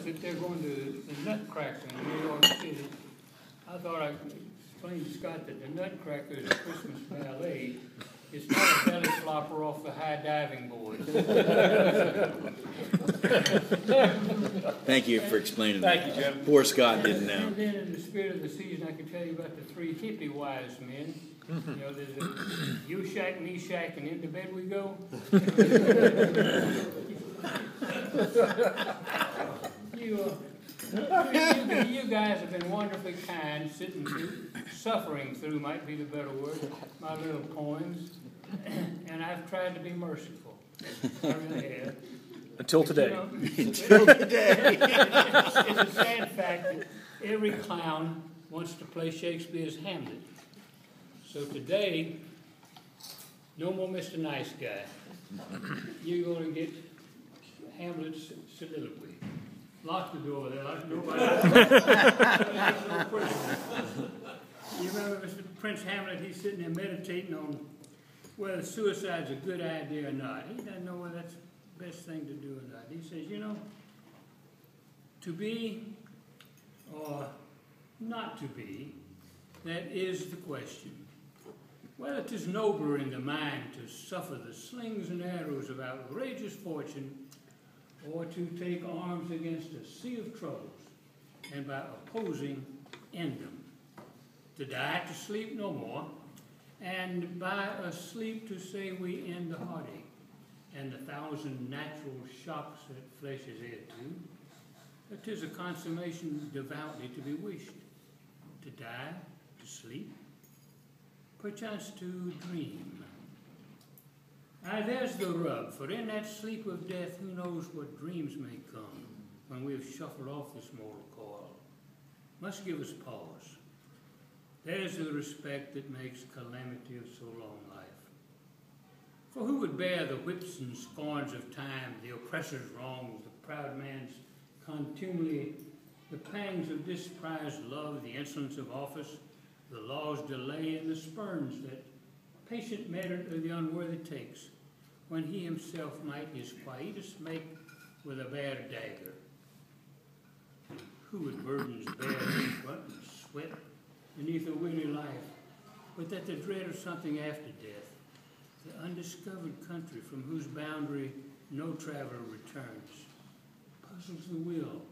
announced that they're going to the Nutcracker in New York City, I thought I'd explain to Scott that the Nutcracker is a Christmas ballet. It's not a belly flopper off the high diving board. Thank you for explaining Thank that. you, Jim. Poor Scott didn't know. And then in the spirit of the season, I can tell you about the three hippie wise men. You know, there's a you shack, me shack, and into bed we go. You guys have been wonderfully kind, suffering through might be the better word, my little poems, and I've tried to be merciful. I really have. Until today. Until today. It's a sad fact that every clown wants to play Shakespeare's Hamlet. So today, no more Mr. Nice Guy. You're going to get Hamlet's soliloquy. Lock the door there, like nobody else. You remember Mr. Prince Hamlet, he's sitting there meditating on whether suicide's a good idea or not. He doesn't know whether that's the best thing to do or not. He says, you know, to be or not to be, that is the question. Whether 'tis nobler in the mind to suffer the slings and arrows of outrageous fortune, or to take arms against a sea of troubles, and by opposing end them. To die, to sleep no more, and by a sleep to say we end the heartache, and the thousand natural shocks that flesh is heir to, that 'tis a consummation devoutly to be wished. To die, to sleep, perchance to dream. There's the rub, for in that sleep of death, who knows what dreams may come when we have shuffled off this mortal coil. Must give us pause. There's the respect that makes calamity of so long life. For who would bear the whips and scorns of time, the oppressor's wrongs, the proud man's contumely, the pangs of disprized love, the insolence of office, the law's delay, and the spurns that patient merit of the unworthy takes, when he himself might his quietus make with a bare dagger? Who would burdens bear sweat and sweat beneath a weary life, but that the dread of something after death, the undiscovered country from whose boundary no traveler returns, puzzles the will,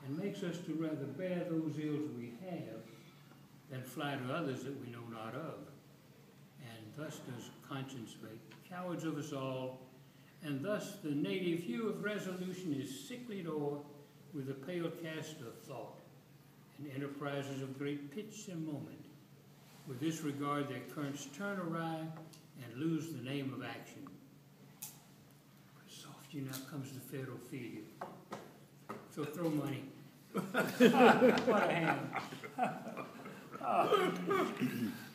and makes us to rather bear those ills we have than fly to others that we know not of. And thus does conscience make cowards of us all, and thus the native hue of resolution is sicklied o'er with a pale cast of thought, and enterprises of great pitch and moment, with this regard their currents turn awry and lose the name of action. Soft you now comes the Pharaoh feed you. So throw money. What a hand.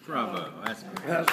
Bravo. That's great.